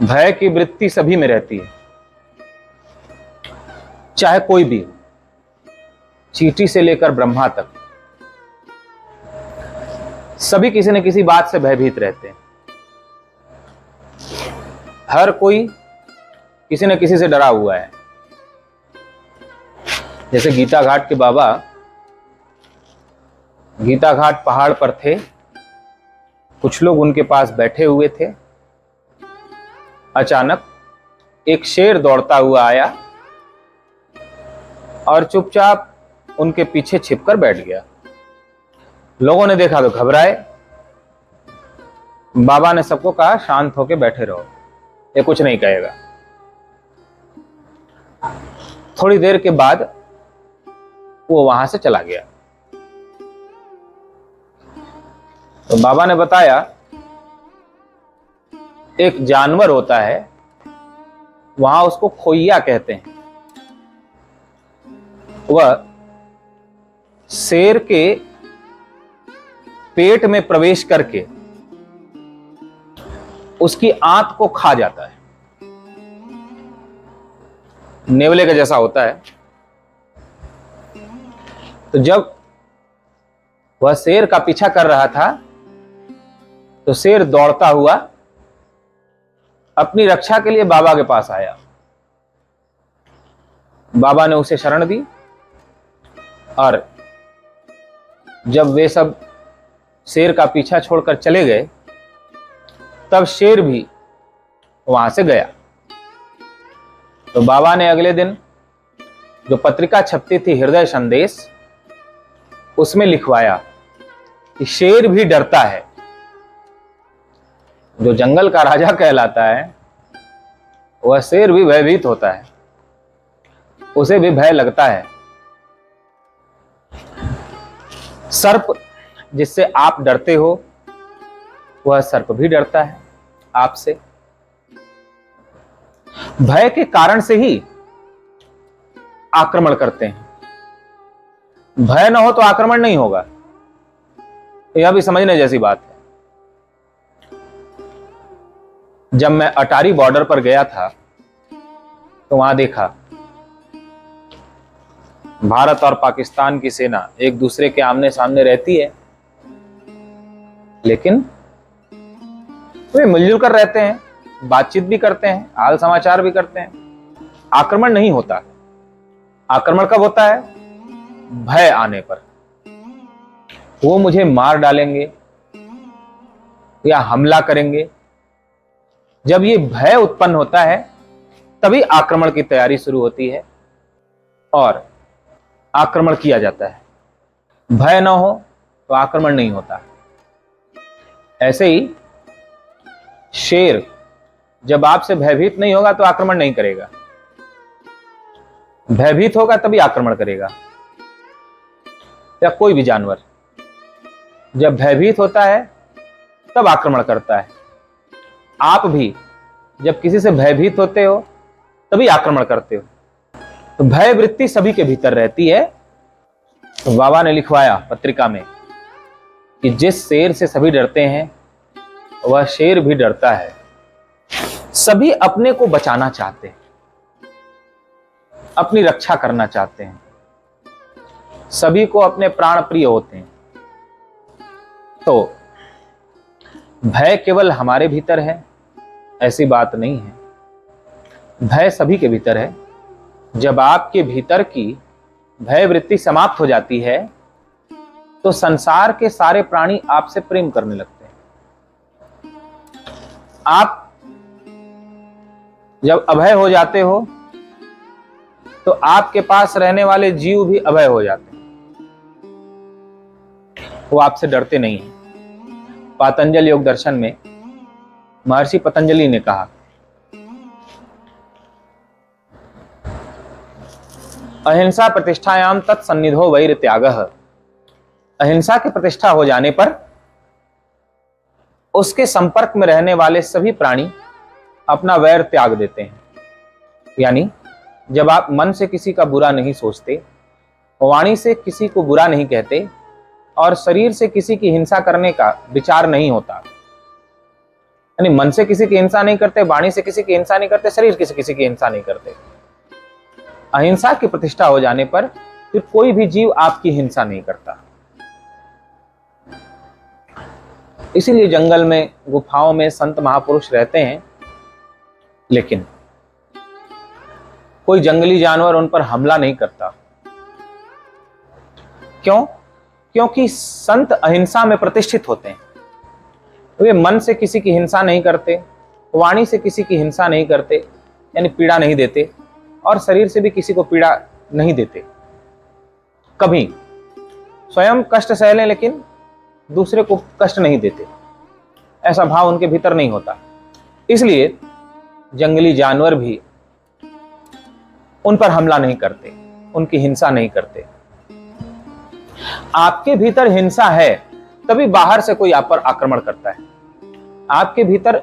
भय की वृत्ति सभी में रहती है, चाहे कोई भी हो, चींटी से लेकर ब्रह्मा तक सभी किसी न किसी बात से भयभीत रहते हैं। हर कोई किसी न किसी से डरा हुआ है। जैसे गीता घाट के बाबा गीता घाट पहाड़ पर थे, कुछ लोग उनके पास बैठे हुए थे। अचानक एक शेर दौड़ता हुआ आया और चुपचाप उनके पीछे छिपकर बैठ गया। लोगों ने देखा तो घबराए। बाबा ने सबको कहा, शांत होकर बैठे रहो, ये कुछ नहीं कहेगा। थोड़ी देर के बाद वो वहां से चला गया। तो बाबा ने बताया, एक जानवर होता है, वहां उसको खोइया कहते हैं। वह शेर के पेट में प्रवेश करके उसकी आंत को खा जाता है। नेवले का जैसा होता है। तो जब वह शेर का पीछा कर रहा था तो शेर दौड़ता हुआ अपनी रक्षा के लिए बाबा के पास आया। बाबा ने उसे शरण दी और जब वे सब शेर का पीछा छोड़कर चले गए तब शेर भी वहां से गया। तो बाबा ने अगले दिन जो पत्रिका छपती थी हृदय संदेश, उसमें लिखवाया कि शेर भी डरता है। जो जंगल का राजा कहलाता है वह शेर भी भयभीत होता है, उसे भी भय लगता है। सर्प जिससे आप डरते हो वह सर्प भी डरता है आपसे। भय के कारण से ही आक्रमण करते हैं। भय ना हो तो आक्रमण नहीं होगा, यह भी समझने जैसी बात है। जब मैं अटारी बॉर्डर पर गया था तो वहां देखा भारत और पाकिस्तान की सेना एक दूसरे के आमने सामने रहती है, लेकिन वे मिलजुल कर रहते हैं, बातचीत भी करते हैं, हाल समाचार भी करते हैं। आक्रमण नहीं होता। आक्रमण कब होता है? भय आने पर। वो मुझे मार डालेंगे या हमला करेंगे। जब ये भय उत्पन्न होता है तभी आक्रमण की तैयारी शुरू होती है और आक्रमण किया जाता है। भय ना हो तो आक्रमण नहीं होता। ऐसे ही शेर जब आपसे भयभीत नहीं होगा तो आक्रमण नहीं करेगा, भयभीत होगा तभी आक्रमण करेगा। या कोई भी जानवर जब भयभीत होता है तब आक्रमण करता है। आप भी जब किसी से भयभीत होते हो तभी आक्रमण करते हो। तो भय वृत्ति सभी के भीतर रहती है। तो बाबा ने लिखवाया पत्रिका में कि जिस शेर से सभी डरते हैं वह शेर भी डरता है। सभी अपने को बचाना चाहते हैं, अपनी रक्षा करना चाहते हैं, सभी को अपने प्राण प्रिय होते हैं। तो भय केवल हमारे भीतर है ऐसी बात नहीं है। भय सभी के भीतर है। जब आपके भीतर की भय वृत्ति समाप्त हो जाती है तो संसार के सारे प्राणी आपसे प्रेम करने लगते हैं। आप जब अभय हो जाते हो तो आपके पास रहने वाले जीव भी अभय हो जाते हैं, वो आपसे डरते नहीं हैं। पातंजल योग दर्शन में महर्षि पतंजलि ने कहा, अहिंसा प्रतिष्ठायाम तत्सन्निधो वैर त्यागः। अहिंसा की प्रतिष्ठा हो जाने पर उसके संपर्क में रहने वाले सभी प्राणी अपना वैर त्याग देते हैं। यानी जब आप मन से किसी का बुरा नहीं सोचते, वाणी से किसी को बुरा नहीं कहते और शरीर से किसी की हिंसा करने का विचार नहीं होता, यानी मन से किसी की हिंसा नहीं करते, वाणी से किसी की हिंसा नहीं करते, शरीर से किसी की हिंसा नहीं करते। अहिंसा की प्रतिष्ठा हो जाने पर फिर कोई भी जीव आपकी हिंसा नहीं करता। इसीलिए जंगल में, गुफाओं में संत महापुरुष रहते हैं, लेकिन कोई जंगली जानवर उन पर हमला नहीं करता। क्यों? क्योंकि संत अहिंसा में प्रतिष्ठित होते हैं। वे मन से किसी की हिंसा नहीं करते, वाणी से किसी की हिंसा नहीं करते, यानी पीड़ा नहीं देते, और शरीर से भी किसी को पीड़ा नहीं देते। कभी स्वयं कष्ट सह लें लेकिन दूसरे को कष्ट नहीं देते, ऐसा भाव उनके भीतर नहीं होता। इसलिए जंगली जानवर भी उन पर हमला नहीं करते, उनकी हिंसा नहीं करते। आपके भीतर हिंसा है तभी बाहर से कोई आप पर आक्रमण करता है। आपके भीतर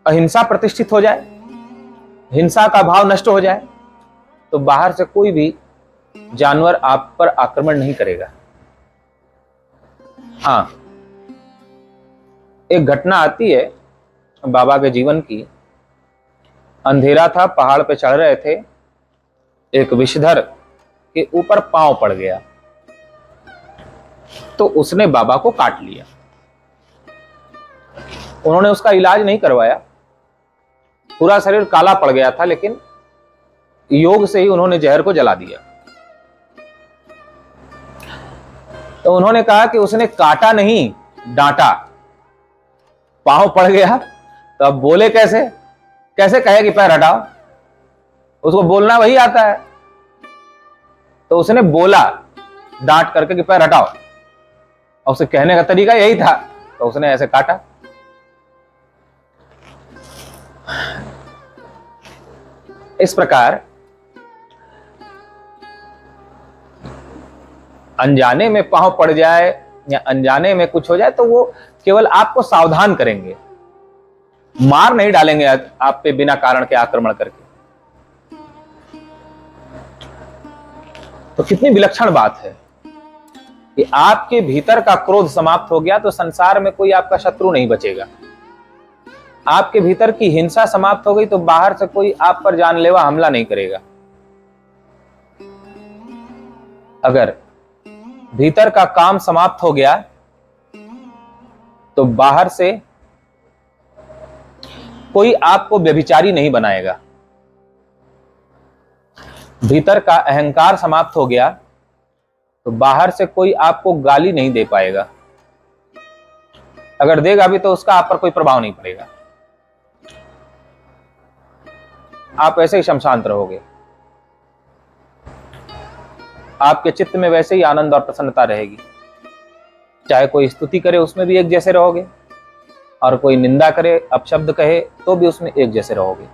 अहिंसा प्रतिष्ठित हो जाए, हिंसा का भाव नष्ट हो जाए, तो बाहर से कोई भी जानवर आप पर आक्रमण नहीं करेगा। हाँ, एक घटना आती है बाबा के जीवन की। अंधेरा था, पहाड़ पे चढ़ रहे थे, एक विषधर के ऊपर पांव पड़ गया तो उसने बाबा को काट लिया। उन्होंने उसका इलाज नहीं करवाया, पूरा शरीर काला पड़ गया था, लेकिन योग से ही उन्होंने जहर को जला दिया। तो उन्होंने कहा कि उसने काटा नहीं, डांटा। पांव पड़ गया तो अब बोले कैसे? कैसे कहे कि पैर हटाओ? उसको बोलना वही आता है। तो उसने बोला डांट करके कि पैर हटाओ, और उसे कहने का तरीका यही था, तो उसने ऐसे काटा। इस प्रकार अनजाने में पांव पड़ जाए या अनजाने में कुछ हो जाए तो वो केवल आपको सावधान करेंगे, मार नहीं डालेंगे आप पे बिना कारण के आक्रमण करके। तो कितनी विलक्षण बात है कि आपके भीतर का क्रोध समाप्त हो गया तो संसार में कोई आपका शत्रु नहीं बचेगा। आपके भीतर की हिंसा समाप्त हो गई तो बाहर से कोई आप पर जानलेवा हमला नहीं करेगा। अगर भीतर का काम समाप्त हो गया तो बाहर से कोई आपको व्यभिचारी नहीं बनाएगा। भीतर का अहंकार समाप्त हो गया तो बाहर से कोई आपको गाली नहीं दे पाएगा। अगर देगा भी तो उसका आप पर कोई प्रभाव नहीं पड़ेगा। आप वैसे ही शमशांत रहोगे, आपके चित्त में वैसे ही आनंद और प्रसन्नता रहेगी। चाहे कोई स्तुति करे उसमें भी एक जैसे रहोगे, और कोई निंदा करे, अपशब्द कहे, तो भी उसमें एक जैसे रहोगे।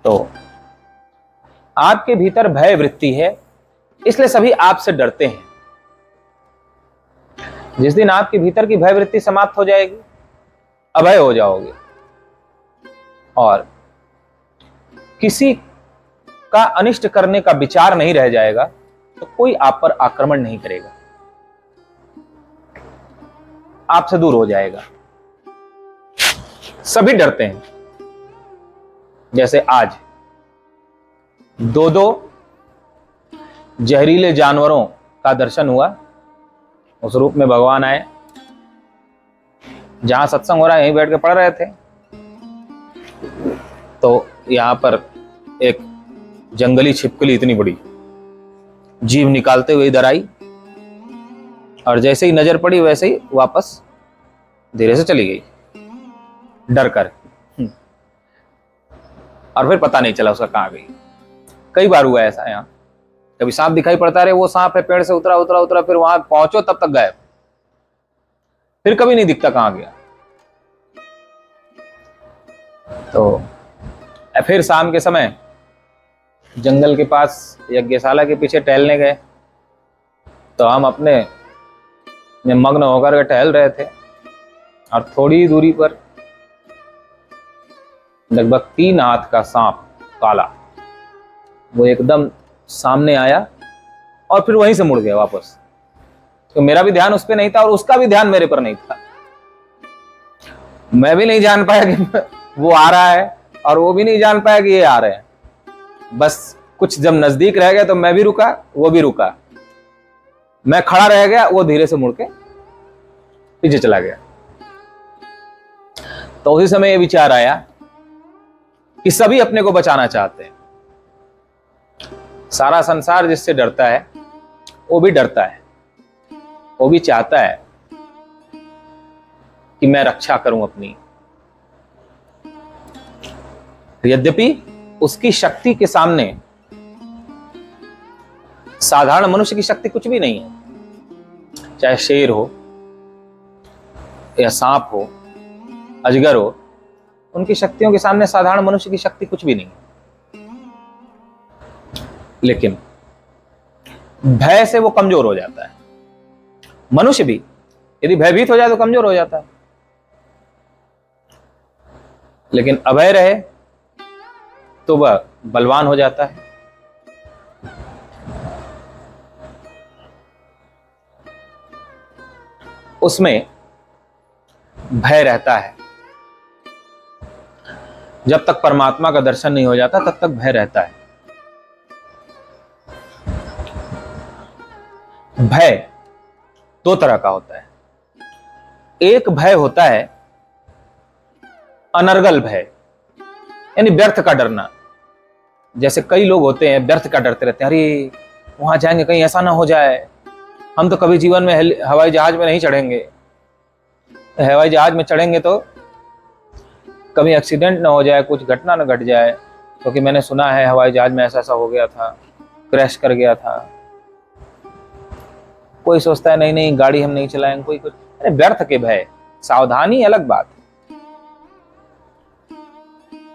तो आपके भीतर भय वृत्ति है, इसलिए सभी आपसे डरते हैं। जिस दिन आपके भीतर की भय वृत्ति समाप्त हो जाएगी, अभय हो जाओगे और किसी का अनिष्ट करने का विचार नहीं रह जाएगा, तो कोई आप पर आक्रमण नहीं करेगा, आपसे दूर हो जाएगा। सभी डरते हैं। जैसे आज दो जहरीले जानवरों का दर्शन हुआ, उस रूप में भगवान आए। जहां सत्संग हो रहा है यहीं बैठ के पढ़ रहे थे, तो यहां पर एक जंगली छिपकली इतनी बड़ी जीभ निकालते हुए इधर आई, और जैसे ही नजर पड़ी वैसे ही वापस धीरे से चली गई डर कर, और फिर पता नहीं चला उसका कहां गई। कई बार हुआ ऐसा। यहाँ कभी सांप दिखाई पड़ता रहे, वो सांप है, पेड़ से उतरा उतरा उतरा, फिर वहां पहुंचो तब तक गायब, फिर कभी नहीं दिखता कहां गया। तो फिर शाम के समय जंगल के पास यज्ञशाला के पीछे टहलने गए, तो हम अपने में मग्न होकर टहल रहे थे, और थोड़ी दूरी पर लगभग 3 हाथ का सांप काला वो एकदम सामने आया और फिर वहीं से मुड़ गया वापस। तो मेरा भी ध्यान उस पर नहीं था और उसका भी ध्यान मेरे पर नहीं था। मैं भी नहीं जान पाया कि वो आ रहा है और वो भी नहीं जान पाया कि ये आ रहे हैं। बस कुछ जब नजदीक रह गया तो मैं भी रुका, वो भी रुका। मैं खड़ा रह गया, वो धीरे से मुड़ के पीछे चला गया। तो उसी समय ये विचार आया कि सभी अपने को बचाना चाहते हैं। सारा संसार जिससे डरता है वो भी डरता है, वो भी चाहता है कि मैं रक्षा करूं अपनी। यद्यपि उसकी शक्ति के सामने साधारण मनुष्य की शक्ति कुछ भी नहीं है। चाहे शेर हो या सांप हो, अजगर हो, उनकी शक्तियों के सामने साधारण मनुष्य की शक्ति कुछ भी नहीं है। लेकिन भय से वो कमजोर हो जाता है। मनुष्य भी यदि भयभीत हो जाए तो कमजोर हो जाता है, लेकिन अभय रहे तो वह बलवान हो जाता है। उसमें भय रहता है। जब तक परमात्मा का दर्शन नहीं हो जाता तब तक भय रहता है। भय दो तरह का होता है। एक भय होता है अनर्गल भय, यानी व्यर्थ का डरना। जैसे कई लोग होते हैं व्यर्थ का डरते रहते हैं, अरे वहां जाएंगे कहीं ऐसा ना हो जाए, हम तो कभी जीवन में हवाई जहाज में नहीं चढ़ेंगे, हवाई जहाज में चढ़ेंगे तो कभी एक्सीडेंट ना हो जाए, कुछ घटना ना घट जाए, क्योंकि मैंने सुना है हवाई जहाज में ऐसा ऐसा हो गया था, क्रैश कर गया था। कोई सोचता है नहीं नहीं गाड़ी हम नहीं चलाएंगे, कोई कुछ। अरे व्यर्थ के भय, सावधानी अलग बात,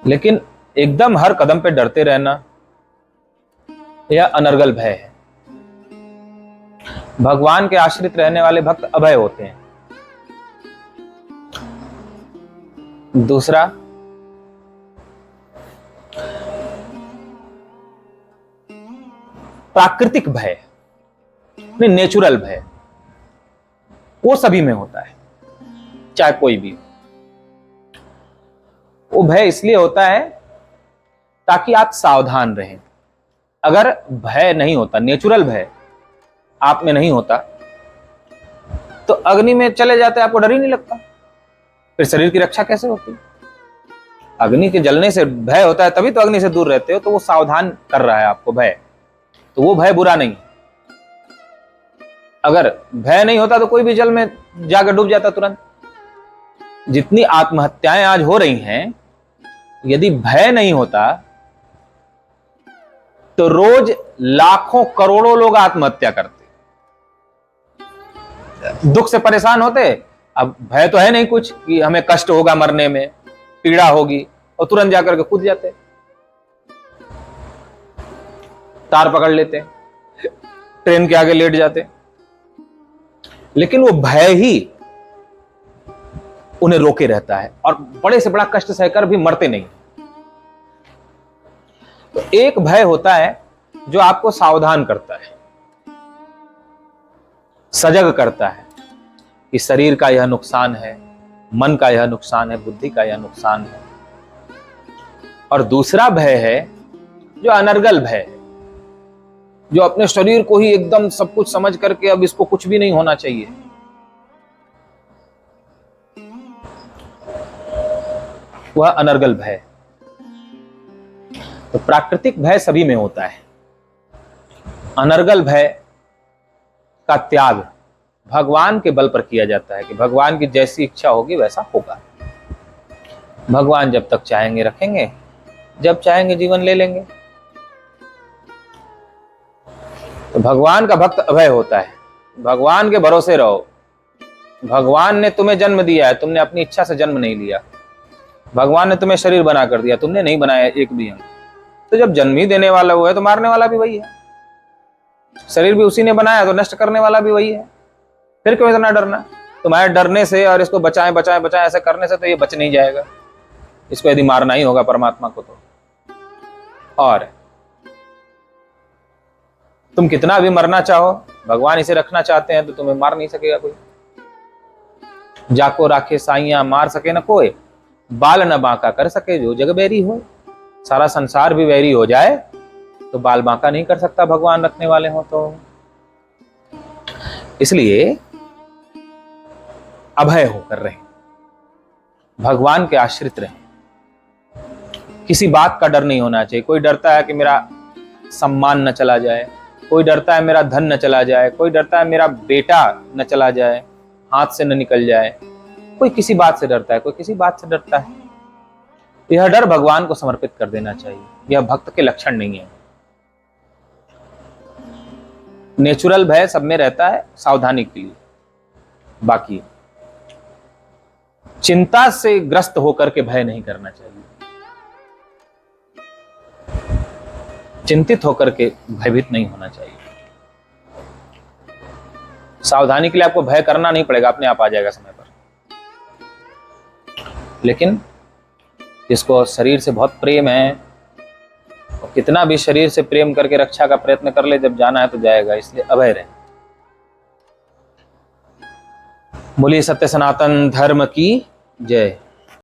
लेकिन एकदम हर कदम पे डरते रहना यह अनर्गल भय है। भगवान के आश्रित रहने वाले भक्त अभय होते हैं। दूसरा प्राकृतिक भय, नेचुरल भय, वो सभी में होता है, चाहे कोई भी। वो भय इसलिए होता है ताकि आप सावधान रहें। अगर भय नहीं होता, नेचुरल भय आप में नहीं होता, तो अग्नि में चले जाते आपको डर ही नहीं लगता, फिर शरीर की रक्षा कैसे होती? अग्नि के जलने से भय होता है, तभी तो अग्नि से दूर रहते हो, तो वो सावधान कर रहा है आपको भय, तो वो भय बुरा नहीं। अगर भय नहीं होता तो कोई भी जल में जाकर डूब जाता तुरंत। जितनी आत्महत्याएं आज हो रही हैं, यदि भय नहीं होता तो रोज लाखों करोड़ों लोग आत्महत्या करते, दुख से परेशान होते। अब भय तो है नहीं कुछ कि हमें कष्ट होगा, मरने में पीड़ा होगी, और तुरंत जाकर के कूद जाते, तार पकड़ लेते, ट्रेन के आगे लेट जाते। लेकिन वो भय ही उन्हें रोके रहता है और बड़े से बड़ा कष्ट सहकर भी मरते नहीं। तो एक भय होता है जो आपको सावधान करता है, सजग करता है कि शरीर का यह नुकसान है, मन का यह नुकसान है, बुद्धि का यह नुकसान है। और दूसरा भय है जो अनर्गल भय है, जो अपने शरीर को ही एकदम सब कुछ समझ करके अब इसको कुछ भी नहीं होना चाहिए। वह अनर्गल भय। तो प्राकृतिक भय सभी में होता है। अनर्गल भय का त्याग भगवान के बल पर किया जाता है कि भगवान की जैसी इच्छा होगी वैसा होगा। भगवान जब तक चाहेंगे रखेंगे, जब चाहेंगे जीवन ले लेंगे। तो भगवान का भक्त अभय होता है। भगवान के भरोसे रहो। भगवान ने तुम्हें जन्म दिया है, तुमने अपनी इच्छा से जन्म नहीं लिया। भगवान ने तुम्हें शरीर बना कर दिया, तुमने नहीं बनाया एक भी अंग। तो जब जन्म ही देने वाला वो है तो मारने वाला भी वही है। शरीर भी उसी ने बनाया तो नष्ट करने वाला भी वही है। फिर क्यों इतना डरना? तुम्हारे डरने से और इसको बचाएं बचाएं बचाएं ऐसे करने से तो ये बच नहीं जाएगा। इसको यदि मारना ही होगा परमात्मा को तो। और तुम कितना भी मरना चाहो, भगवान इसे रखना चाहते हैं तो तुम्हें मार नहीं सकेगा कोई। जाको राखे साइया मार सके न कोई, बाल न बांका कर सके जो जग बैरी हो। सारा संसार भी बैरी हो जाए तो बाल बांका नहीं कर सकता भगवान रखने वाले हो तो। इसलिए अभय होकर रहे, भगवान के आश्रित रहे। किसी बात का डर नहीं होना चाहिए। कोई डरता है कि मेरा सम्मान न चला जाए, कोई डरता है मेरा धन न चला जाए, कोई डरता है मेरा बेटा न चला जाए, हाथ से न निकल जाए। कोई किसी बात से डरता है, कोई किसी बात से डरता है। यह डर भगवान को समर्पित कर देना चाहिए। यह भक्त के लक्षण नहीं है। नेचुरल भय सब में रहता है, सावधानी के लिए। बाकी चिंता से ग्रस्त होकर के भय नहीं करना चाहिए। चिंतित होकर के भयभीत नहीं होना चाहिए। सावधानी के लिए आपको भय करना नहीं पड़ेगा, अपने आप आ जाएगा समय पर। लेकिन जिसको शरीर से बहुत प्रेम है, और कितना भी शरीर से प्रेम करके रक्षा का प्रयत्न कर ले, जब जाना है तो जाएगा। इसलिए अभय रहे। बोलिए सत्य सनातन धर्म की जय।